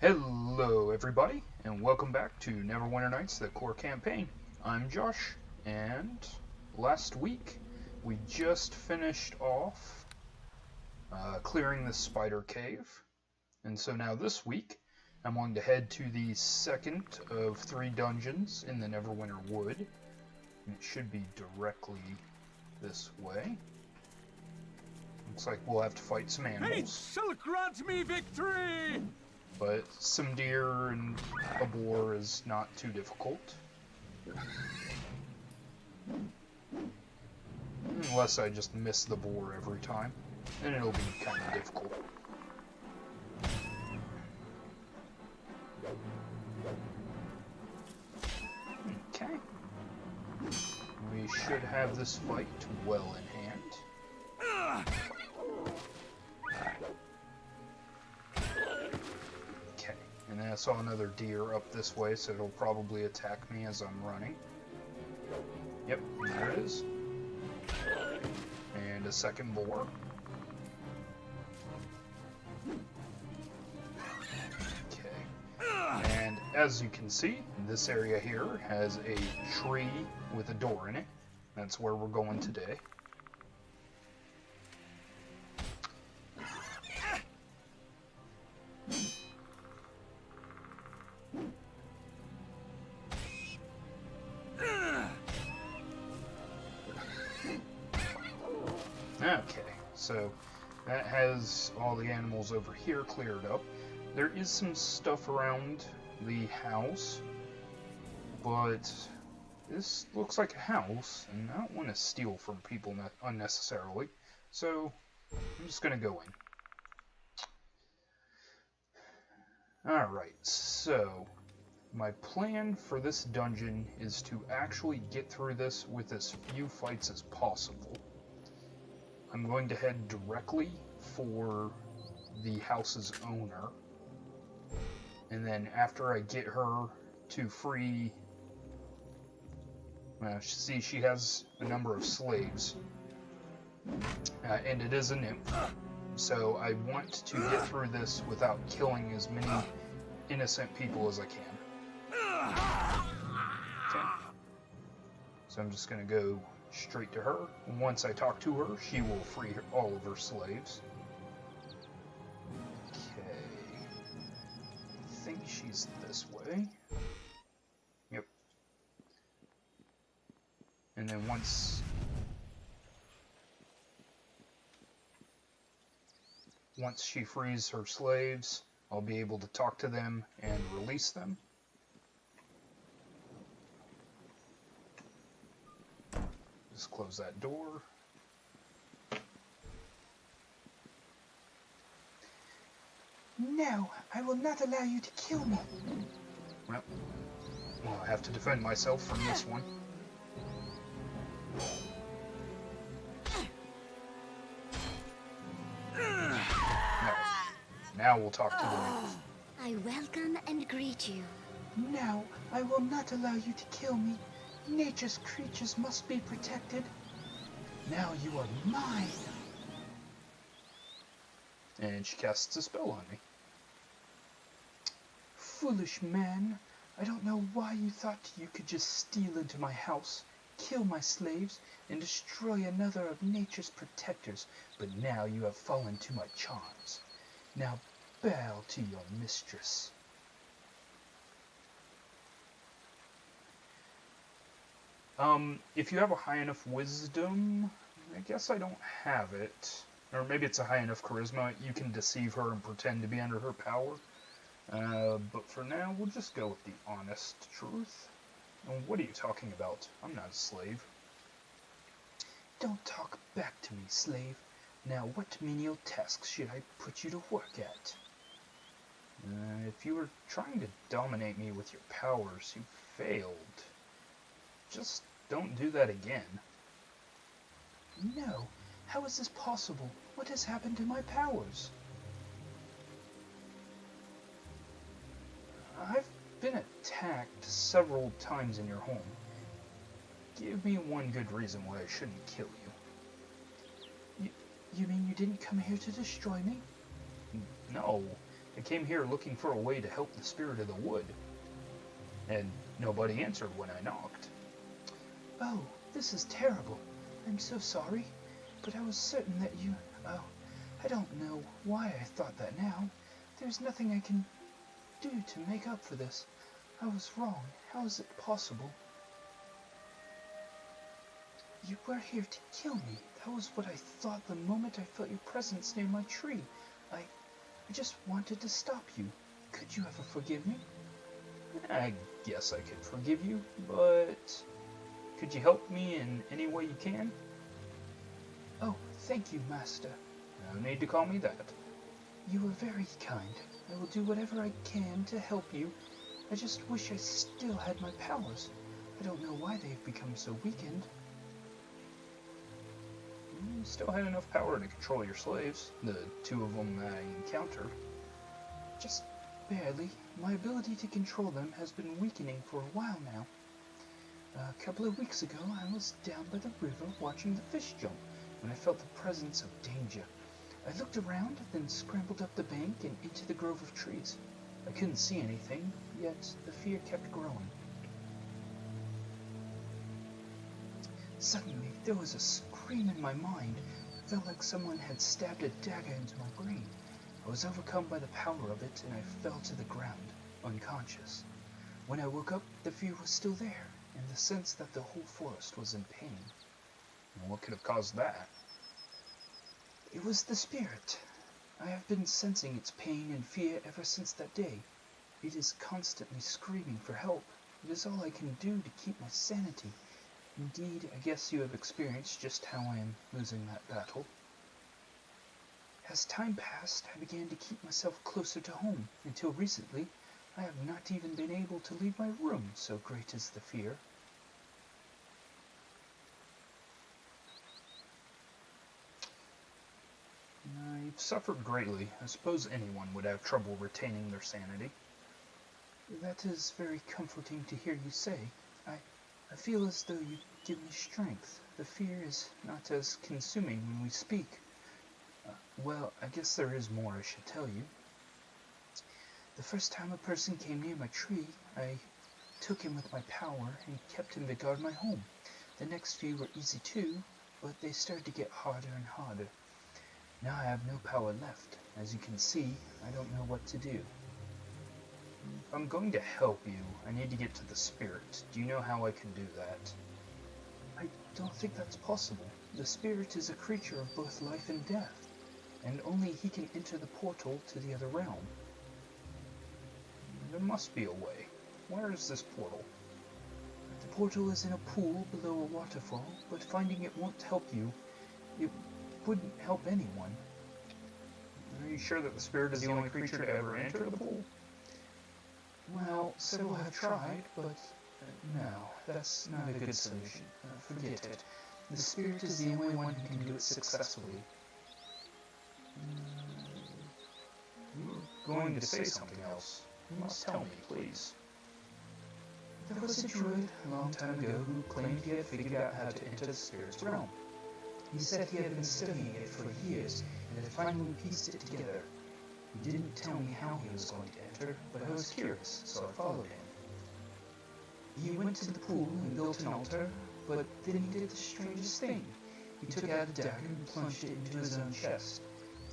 Hello everybody, and welcome back to Neverwinter Nights, the core campaign. I'm Josh, and last week we just finished off clearing the spider cave, and so now this week I'm going to head to the second of 3 dungeons in the Neverwinter Wood. And it should be directly this way. Looks like we'll have to fight some animals. Fate shall grant me victory! But some deer and a boar is not too difficult. Unless I just miss the boar every time. Then it'll be kind of difficult. Okay. We should have this fight well in hand. And then I saw another deer up this way, so it'll probably attack me as I'm running. Yep, there it is. And a second boar. Okay. And as you can see, this area here has a tree with a door in it. That's where we're going today. Okay, so that has all the animals over here cleared up. There is some stuff around the house, but this looks like a house, and I don't want to steal from people unnecessarily, so I'm just going to go in. Alright, so my plan for this dungeon is to actually get through this with as few fights as possible. I'm going to head directly for the house's owner, and then after I get her to free, see, she has a number of slaves, and it is a nymph, so I want to get through this without killing as many innocent people as I can. Okay. So I'm just going to go straight to her. Once I talk to her, she will free all of her slaves. Okay. I think she's this way. Yep. And then once she frees her slaves, I'll be able to talk to them and release them. Just close that door. No, I will not allow you to kill me. Well, I have to defend myself from this one. Now we'll talk to the nymph. I welcome and greet you. No, I will not allow you to kill me. Nature's creatures must be protected. Now you are mine. And she casts a spell on me. Foolish man. I don't know why you thought you could just steal into my house, kill my slaves, and destroy another of nature's protectors, but now you have fallen to my charms. Now bow to your mistress. If you have a high enough wisdom, I guess I don't have it. Or maybe it's a high enough charisma, you can deceive her and pretend to be under her power. But for now, we'll just go with the honest truth. And what are you talking about? I'm not a slave. Don't talk back to me, slave. Now what menial tasks should I put you to work at? If you were trying to dominate me with your powers, you failed. Just don't do that again. No. How is this possible? What has happened to my powers? I've been attacked several times in your home. Give me one good reason why I shouldn't kill you. You mean you didn't come here to destroy me? No, I came here looking for a way to help the spirit of the wood, and nobody answered when I knocked. Oh, this is terrible. I'm so sorry, but I was certain that you... Oh, I don't know why I thought that now. There's nothing I can do to make up for this. I was wrong. How is it possible? You were here to kill me. That was what I thought the moment I felt your presence near my tree. I just wanted to stop you. Could you ever forgive me? I guess I could forgive you, but could you help me in any way you can? Oh, thank you, Master. No need to call me that. You are very kind. I will do whatever I can to help you. I just wish I still had my powers. I don't know why they've become so weakened. You still had enough power to control your slaves, the two of them I encountered. Just barely. My ability to control them has been weakening for a while now. A couple of weeks ago, I was down by the river watching the fish jump when I felt the presence of danger. I looked around, then scrambled up the bank and into the grove of trees. I couldn't see anything, yet the fear kept growing. Suddenly, there was a scream in my mind. It felt like someone had stabbed a dagger into my brain. I was overcome by the power of it, and I fell to the ground, unconscious. When I woke up, the fear was still there, and the sense that the whole forest was in pain. And what could have caused that? It was the spirit. I have been sensing its pain and fear ever since that day. It is constantly screaming for help. It is all I can do to keep my sanity. Indeed, I guess you have experienced just how I am losing that battle. As time passed, I began to keep myself closer to home. Until recently, I have not even been able to leave my room, so great is the fear. You've suffered greatly. I suppose anyone would have trouble retaining their sanity. That is very comforting to hear you say. I feel as though you give me strength. The fear is not as consuming when we speak. Well, I guess there is more I should tell you. The first time a person came near my tree, I took him with my power and kept him to guard my home. The next few were easy too, but they started to get harder and harder. Now I have no power left. As you can see, I don't know what to do. If I'm going to help you, I need to get to the spirit. Do you know how I can do that? I don't think that's possible. The spirit is a creature of both life and death, and only he can enter the portal to the other realm. There must be a way. Where is this portal? The portal is in a pool below a waterfall, but finding it won't help you. It wouldn't help anyone. Are you sure that the spirit is the only creature to ever enter the pool? Well, several have tried, but no, that's not a good solution. Forget it. The spirit is the only one who can do it successfully. You were going to say something else. You must tell me, please. There was a druid a long time ago who claimed he had figured out how to enter the spirit's realm. He said he had been studying it for years and had finally pieced it together. He didn't tell me how he was going to enter, but I was curious, so I followed him. He went to the pool and built an altar, but then he did the strangest thing. He took out a dagger and plunged it into his own chest.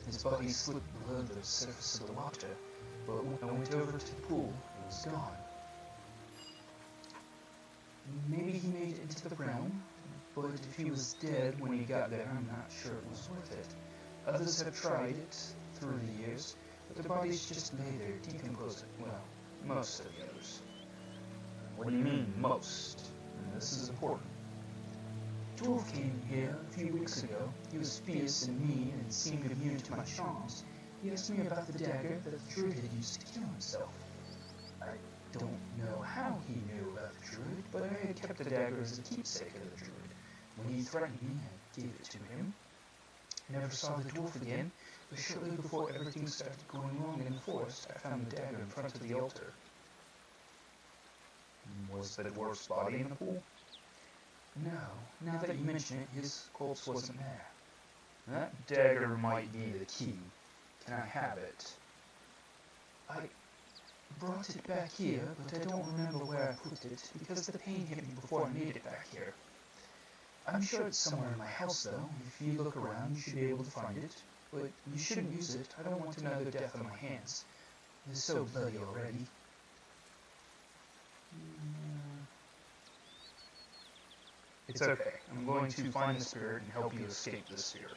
His body slipped below the surface of the water, but when I went over to the pool, it was gone. Maybe he made it into the realm, but if he was dead when he got there, I'm not sure it was worth it. Others have tried it through the years, but their bodies just lay there decomposing. Well, most of the others. What do you mean, most? This is important. Dwarf came here a few weeks ago. He was fierce and mean and seemed immune to my charms. He asked me about the dagger that the druid had used to kill himself. I don't know how he knew about the druid, but I had kept the dagger as a keepsake of the druid. When he threatened me, I gave it to him. I never saw the dwarf again, but shortly before everything started going wrong in the forest, I found the dagger in front of the altar. Was the dwarf's body in the pool? No, now that you mention it, his corpse wasn't there. That dagger might be the key. Can I have it? I brought it back here, but I don't remember where I put it, because the pain hit me before I made it back here. I'm sure it's somewhere in my house, though. If you look around, you should be able to find it. But you shouldn't use it. I don't want another death on my hands. It's so bloody already. It's okay. I'm going to find the spirit and help you escape this sphere.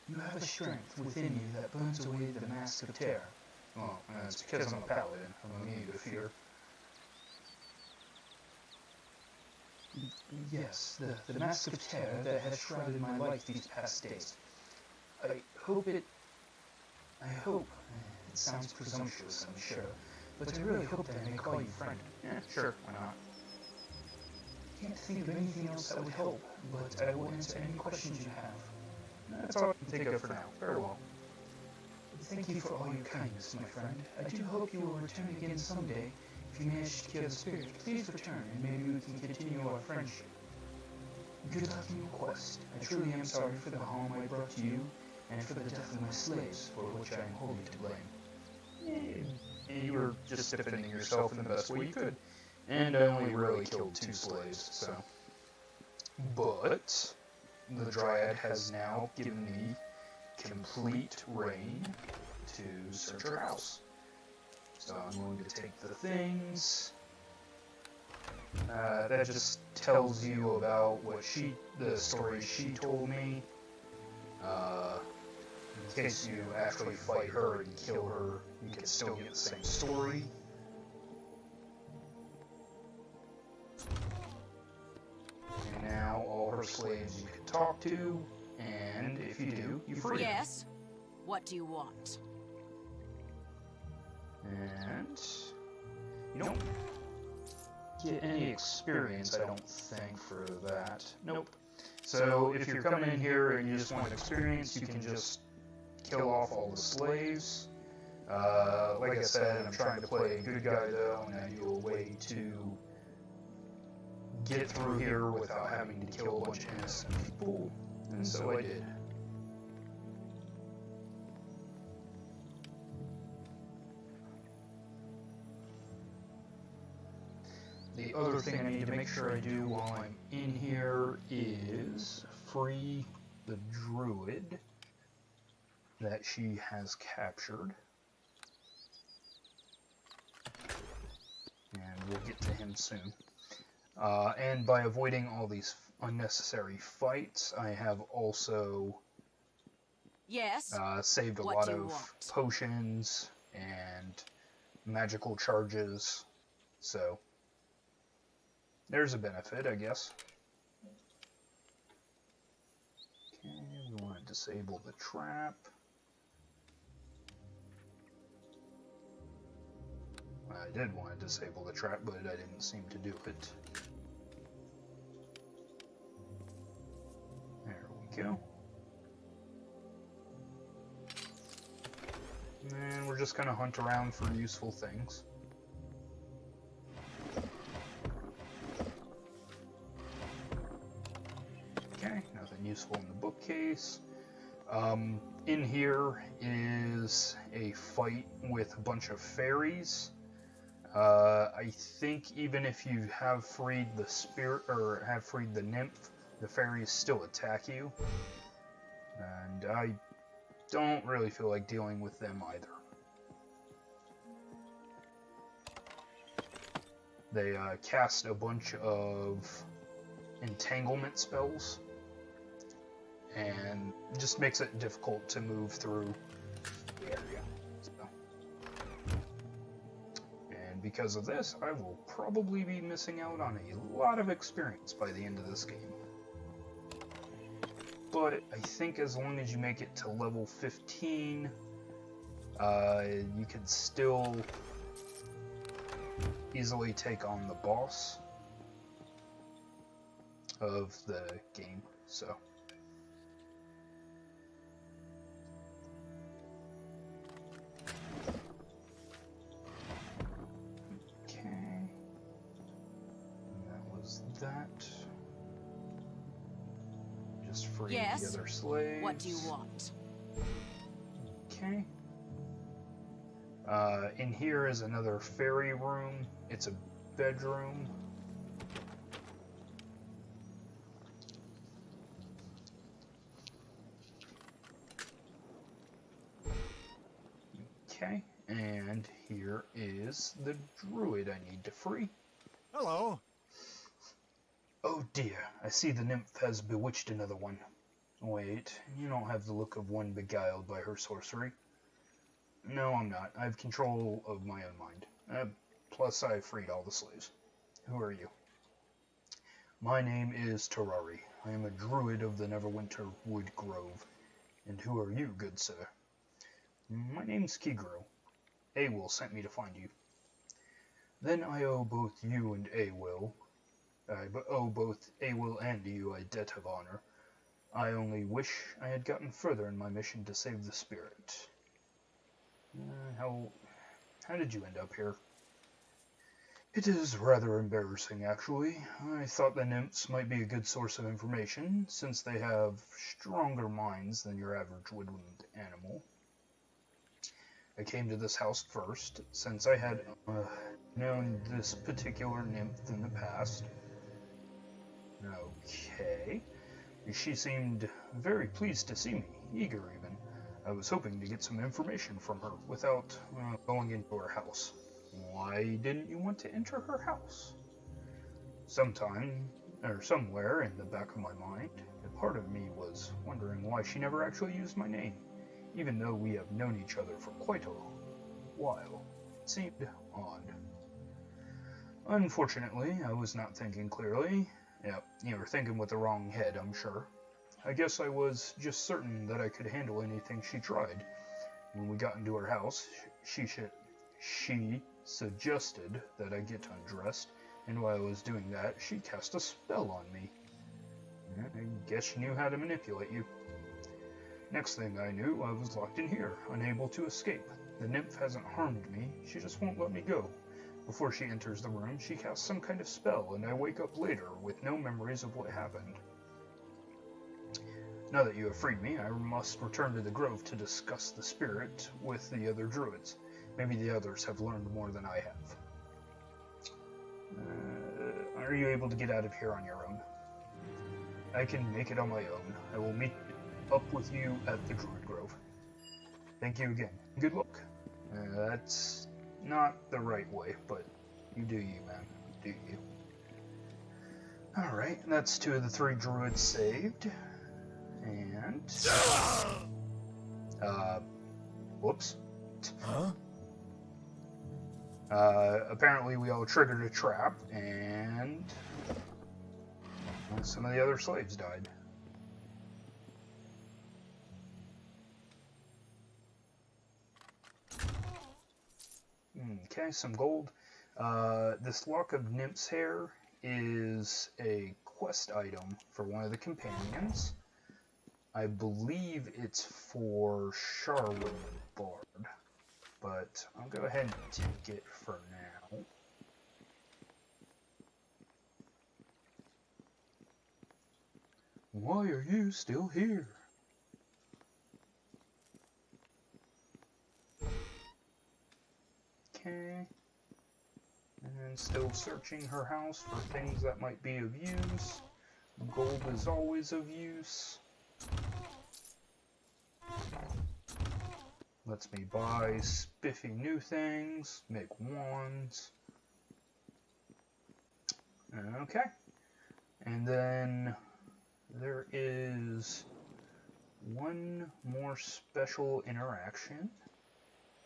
You have a strength within you that burns away the mask of terror. Well, that's because I'm a paladin. I'm immune to fear. Yes, the mask of terror that has shrouded my life these past days. I hope it sounds presumptuous, I'm sure, but I really hope that I may call you friend. Yeah, sure, why not? I can't think of anything else that would help, but I will answer any questions you have. That's all I can think of for now. Very well. Thank you for all your kindness, my friend. I do hope you will return again someday. If you manage to cure the spirit, please return, and maybe we can continue our friendship. Good luck in your quest. I truly am sorry for the harm I brought to you, and for the death of my slaves, for which I am wholly to blame. You were just defending yourself in the best way you could. And I only really killed 2 slaves, so... But... the Dryad has now given me complete reign to search her house. So I'm going to take the things. That just tells you about what the story she told me. In case you actually fight her and kill her, you can still get the same story. And now all her slaves you can talk to, and if you do, you free them. Yes? What do you want? And you don't get any experience, I don't think, for that. Nope. So if you're coming in here and you just want experience, you can just kill off all the slaves. Like I said, I'm trying to play a good guy though, and I knew a way to get through here without having to kill a bunch of innocent people, and so I did. The other thing I need to make sure I do while I'm in here is free the druid that she has captured. And we'll get to him soon. And by avoiding all these unnecessary fights, I have also saved a lot of potions and magical charges, so there's a benefit, I guess. Okay, we want to disable the trap. I did want to disable the trap, but I didn't seem to do it. There we go. And we're just going to hunt around for useful things. Okay, nothing useful in the bookcase. In here is a fight with a bunch of fairies. I think even if you have freed the spirit, or have freed the nymph, the fairies still attack you. And I don't really feel like dealing with them either. They cast a bunch of entanglement spells, and it just makes it difficult to move through the area. So. And because of this, I will probably be missing out on a lot of experience by the end of this game. But I think as long as you make it to level 15, you can still easily take on the boss of the game, so. Okay. And that was that. Just free the other slaves. What do you want? Okay. In here is another fairy room. It's a bedroom. Okay, and here is the druid I need to free. Hello. Oh dear, I see the nymph has bewitched another one. Wait, you don't have the look of one beguiled by her sorcery. No, I'm not. I have control of my own mind. Plus, I freed all the slaves. Who are you? My name is Terari. I am a druid of the Neverwinter Wood Grove. And who are you, good sir? My name's Kigro. Awil sent me to find you. Then I owe both you and Awil. I owe both Awil and you a debt of honor. I only wish I had gotten further in my mission to save the spirit. How did you end up here? It is rather embarrassing, actually. I thought the nymphs might be a good source of information, since they have stronger minds than your average woodland animal. I came to this house first, since I had known this particular nymph in the past. Okay. She seemed very pleased to see me, eager even. I was hoping to get some information from her without going into her house. Why didn't you want to enter her house? Somewhere in the back of my mind, a part of me was wondering why she never actually used my name, even though we have known each other for quite a while. It seemed odd. Unfortunately, I was not thinking clearly. Yep, you were thinking with the wrong head, I'm sure. I guess I was just certain that I could handle anything she tried. When we got into her house, she suggested that I get undressed, and while I was doing that, she cast a spell on me. I guess she knew how to manipulate you. Next thing I knew, I was locked in here, unable to escape. The nymph hasn't harmed me, she just won't let me go. Before she enters the room, she casts some kind of spell, and I wake up later with no memories of what happened. Now that you have freed me, I must return to the grove to discuss the spirit with the other druids. Maybe the others have learned more than I have. Are you able to get out of here on your own? I can make it on my own. I will meet up with you at the Druid Grove. Thank you again. Good luck. That's not the right way, but you do you, man. Do you. Alright, that's 2 of the 3 druids saved. And... whoops. Huh? Apparently we all triggered a trap, and some of the other slaves died. Okay, some gold. This lock of Nymph's hair is a quest item for one of the companions. I believe it's for Charwood Bard, but I'll go ahead and take it for now. Why are you still here? Okay. And still searching her house for things that might be of use. Gold is always of use. Lets me buy spiffy new things, make wands. Okay. And then there is one more special interaction.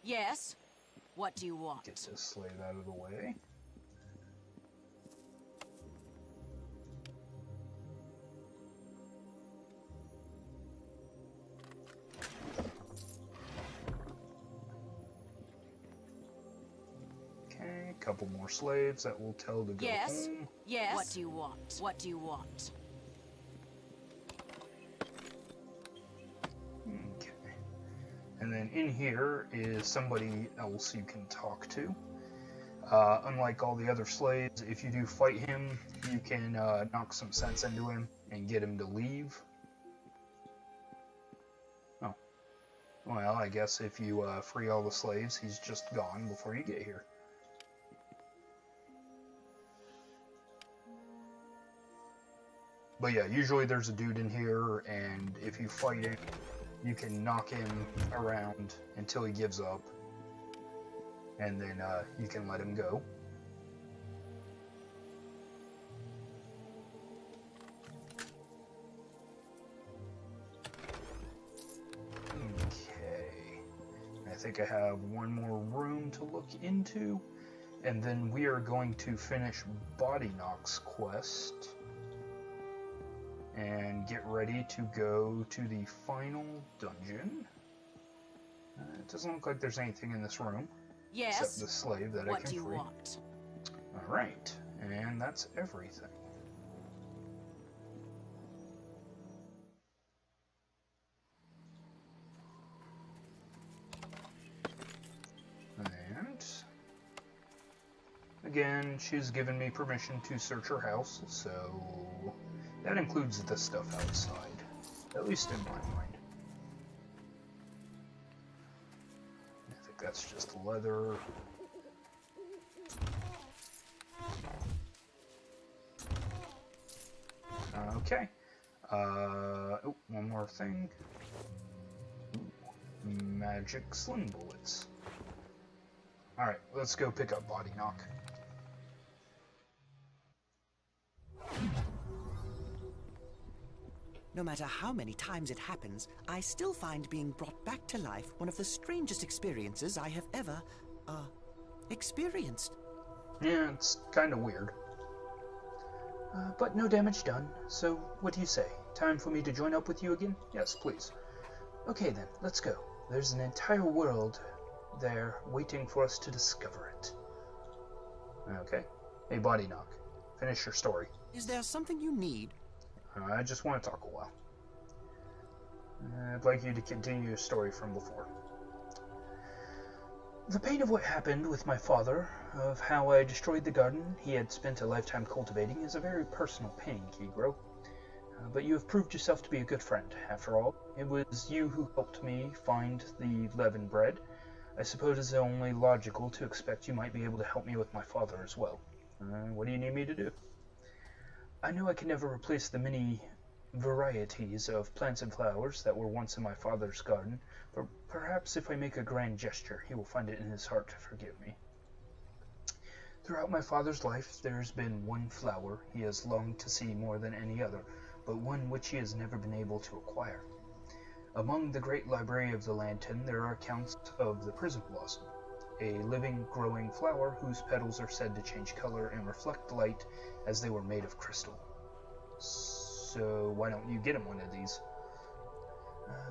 Yes? What do you want? Get this slave out of the way. Okay, a couple more slaves that will tell to go Yes? home. Yes? What do you want? What do you want? Okay. And then in here is somebody else you can talk to. Unlike all the other slaves, if you do fight him, you can knock some sense into him and get him to leave. Oh. Well, I guess if you free all the slaves, he's just gone before you get here. But yeah, usually there's a dude in here, and if you fight him, you can knock him around until he gives up, and then you can let him go. Okay, I think I have one more room to look into, and then we are going to finish Body Knock's quest and get ready to go to the final dungeon. It doesn't look like there's anything in this room. Yes. Except the slave that I What can do you free. want? Alright, and that's everything. And again, she's given me permission to search her house, so that includes the stuff outside, at least in my mind. I think that's just leather. Okay. Oh, one more thing. Magic sling bullets. Alright, let's go pick up Body Knock. No matter how many times it happens, I still find being brought back to life one of the strangest experiences I have ever, experienced. Yeah, it's kind of weird. But no damage done, so what do you say? Time for me to join up with you again? Yes, please. Okay then, let's go. There's an entire world there waiting for us to discover it. Okay. Hey, Body Knock. Finish your story. Is there something you need? I just want to talk a while. I'd like you to continue your story from before. The pain of what happened with my father, of how I destroyed the garden he had spent a lifetime cultivating, is a very personal pain, Kegro. But you have proved yourself to be a good friend. After all, it was you who helped me find the leavened bread. I suppose it's only logical to expect you might be able to help me with my father as well. What do you need me to do? I know I can never replace the many varieties of plants and flowers that were once in my father's garden, but perhaps if I make a grand gesture, he will find it in his heart to forgive me. Throughout my father's life, there has been one flower he has longed to see more than any other, but one which he has never been able to acquire. Among the great library of the Lantern, there are accounts of the Prism Blossom, a living, growing flower whose petals are said to change color and reflect light as they were made of crystal. So why don't you get him one of these?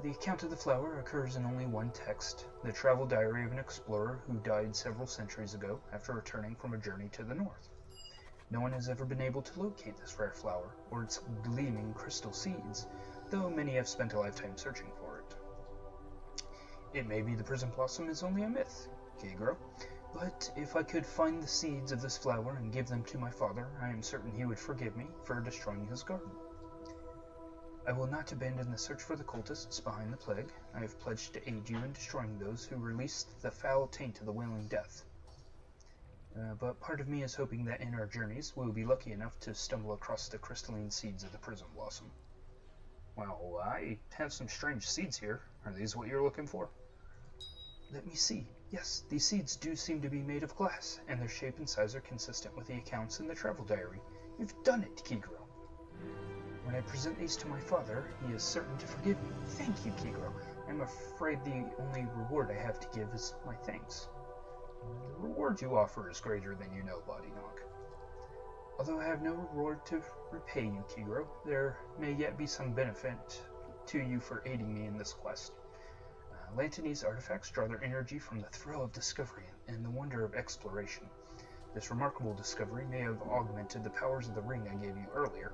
The account of the flower occurs in only one text, the travel diary of an explorer who died several centuries ago after returning from a journey to the north. No one has ever been able to locate this rare flower, or its gleaming crystal seeds, though many have spent a lifetime searching for it. It may be the Prism Blossom is only a myth, Kegro, but if I could find the seeds of this flower and give them to my father, I am certain he would forgive me for destroying his garden. I will not abandon the search for the cultists behind the plague. I have pledged to aid you in destroying those who released the foul taint of the Wailing Death. But part of me is hoping that in our journeys we will be lucky enough to stumble across the crystalline seeds of the Prism Blossom. Well, I have some strange seeds here. Are these what you're looking for? Let me see. Yes, these seeds do seem to be made of glass, and their shape and size are consistent with the accounts in the travel diary. You've done it, Kegro. When I present these to my father, he is certain to forgive me. Thank you, Kegro. I'm afraid the only reward I have to give is my thanks. The reward you offer is greater than you know, Body Knock. Although I have no reward to repay you, Kegro, there may yet be some benefit to you for aiding me in this quest. Lantanese artifacts draw their energy from the thrill of discovery and the wonder of exploration. This remarkable discovery may have augmented the powers of the ring I gave you earlier.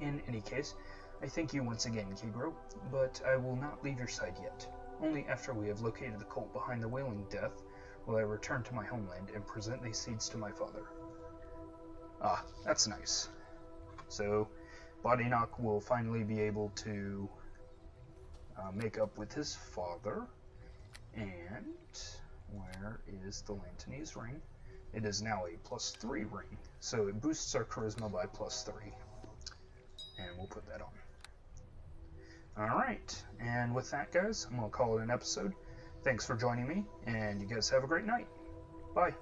In any case, I thank you once again, Kegro, but I will not leave your side yet. Only after we have located the cult behind the Wailing Death will I return to my homeland and present these seeds to my father. Ah, that's nice. So, Body Knock will finally be able to make up with his father. And where is the Lantanese ring? It is now a +3 ring, so it boosts our charisma by +3. And we'll put that on. Alright, and with that, guys, I'm going to call it an episode. Thanks for joining me, and you guys have a great night. Bye.